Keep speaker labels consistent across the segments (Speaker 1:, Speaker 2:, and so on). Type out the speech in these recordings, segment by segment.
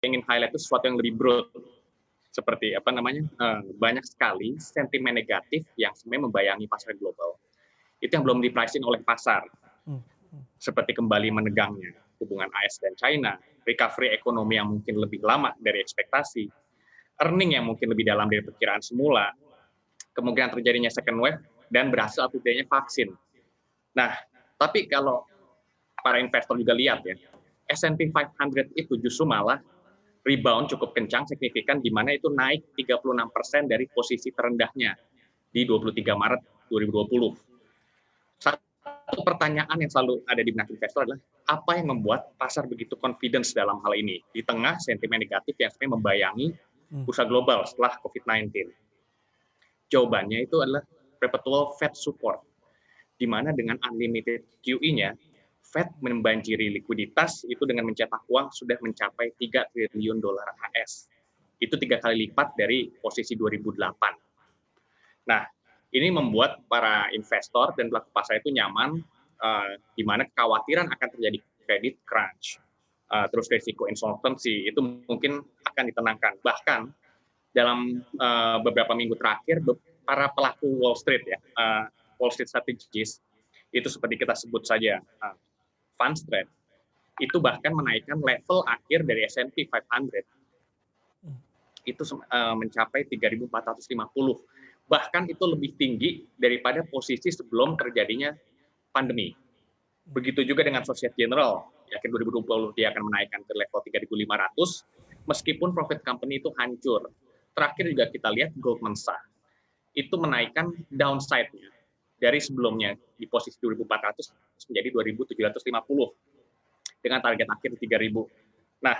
Speaker 1: ingin highlight itu sesuatu yang lebih broad, seperti banyak sekali sentimen negatif yang sebenarnya membayangi pasar global. Itu yang belum di-pricing oleh pasar, seperti kembali menegangnya hubungan AS dan China, recovery ekonomi yang mungkin lebih lama dari ekspektasi, earning yang mungkin lebih dalam dari perkiraan semula, kemungkinan terjadinya second wave, dan berhasil update-nya vaksin. Nah, tapi kalau para investor juga lihat ya, S&P 500 itu justru malah rebound cukup kencang, signifikan, di mana itu naik 36% dari posisi terendahnya di 23 Maret 2020. Satu pertanyaan yang selalu ada di benak investor adalah, apa yang membuat pasar begitu confidence dalam hal ini, di tengah sentimen negatif yang sebenarnya membayangi bursa global setelah COVID-19? Jawabannya itu adalah perpetual Fed support, di mana dengan unlimited QE-nya, Fed membanjiri likuiditas itu dengan mencetak uang sudah mencapai 3 triliun dolar AS. Itu 3 kali lipat dari posisi 2008. Nah, ini membuat para investor dan pelaku pasar itu nyaman, di mana kekhawatiran akan terjadi credit crunch, terus risiko insolvency, itu mungkin akan ditenangkan. Bahkan dalam beberapa minggu terakhir, para pelaku Wall Street Wall Street strategist, itu seperti kita sebut saja Fundstrat, itu bahkan menaikkan level akhir dari S&P 500 itu mencapai 3.450, bahkan itu lebih tinggi daripada posisi sebelum terjadinya pandemi. Begitu juga dengan Societe Generale, yakin 2020 dia akan menaikkan ke level 3.500, meskipun profit company itu hancur. Terakhir juga kita lihat Goldman Sachs, itu menaikkan downside-nya dari sebelumnya di posisi 2.400 menjadi 2.750 dengan target akhir 3.000. Nah,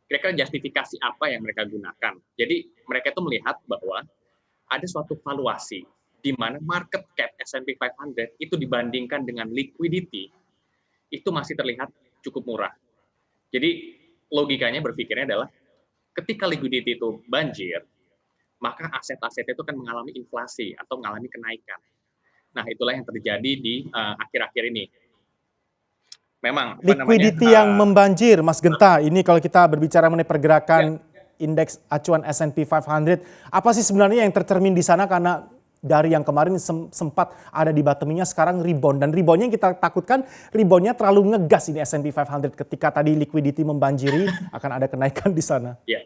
Speaker 1: kira-kira justifikasi apa yang mereka gunakan? Jadi mereka itu melihat bahwa ada suatu valuasi di mana market cap S&P 500 itu dibandingkan dengan liquidity itu masih terlihat cukup murah. Jadi logikanya berpikirnya adalah ketika liquidity itu banjir, maka aset-aset itu akan mengalami inflasi atau mengalami kenaikan. Nah, itulah yang terjadi di akhir-akhir ini. Memang
Speaker 2: liquidity yang membanjir, Mas Genta. Ini kalau kita berbicara mengenai pergerakan indeks acuan S&P 500, apa sih sebenarnya yang tercermin di sana? Karena dari yang kemarin sempat ada di bottomnya, sekarang rebound. Dan reboundnya yang kita takutkan, reboundnya terlalu ngegas ini S&P 500. Ketika tadi liquidity membanjiri, akan ada kenaikan di sana.
Speaker 1: Ya.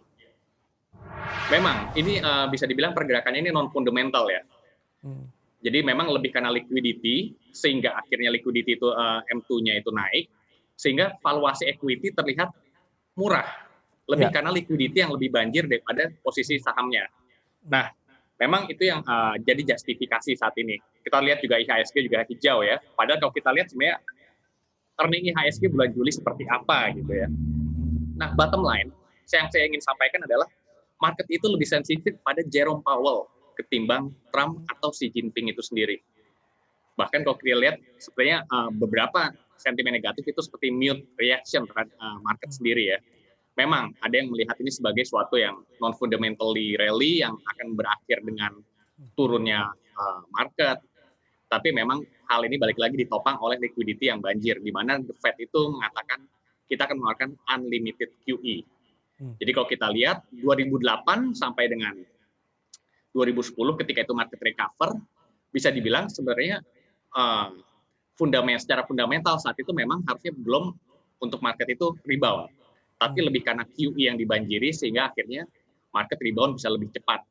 Speaker 1: Memang, ini bisa dibilang pergerakannya ini non-fundamental ya. Jadi memang lebih karena liquidity, sehingga akhirnya liquidity itu M2-nya itu naik, sehingga valuasi equity terlihat murah. Lebih karena liquidity yang lebih banjir daripada posisi sahamnya. Nah, memang itu yang jadi justifikasi saat ini. Kita lihat juga IHSG juga hijau ya. Padahal kalau kita lihat sebenarnya earning IHSG bulan Juli seperti apa gitu ya. Nah, bottom line, yang saya ingin sampaikan adalah market itu lebih sensitif pada Jerome Powell ketimbang Trump atau Xi Jinping itu sendiri. Bahkan kalau kita lihat sebenarnya beberapa sentimen negatif itu seperti mute reaction terhadap market sendiri ya. Memang ada yang melihat ini sebagai suatu yang non-fundamentally rally yang akan berakhir dengan turunnya market. Tapi memang hal ini balik lagi ditopang oleh liquidity yang banjir, di mana The Fed itu mengatakan kita akan mengeluarkan unlimited QE. Jadi kalau kita lihat 2008 sampai dengan 2010 ketika itu market recover, bisa dibilang sebenarnya secara fundamental saat itu memang harusnya belum untuk market itu rebound. Tapi lebih karena QE yang dibanjiri sehingga akhirnya market rebound bisa lebih cepat.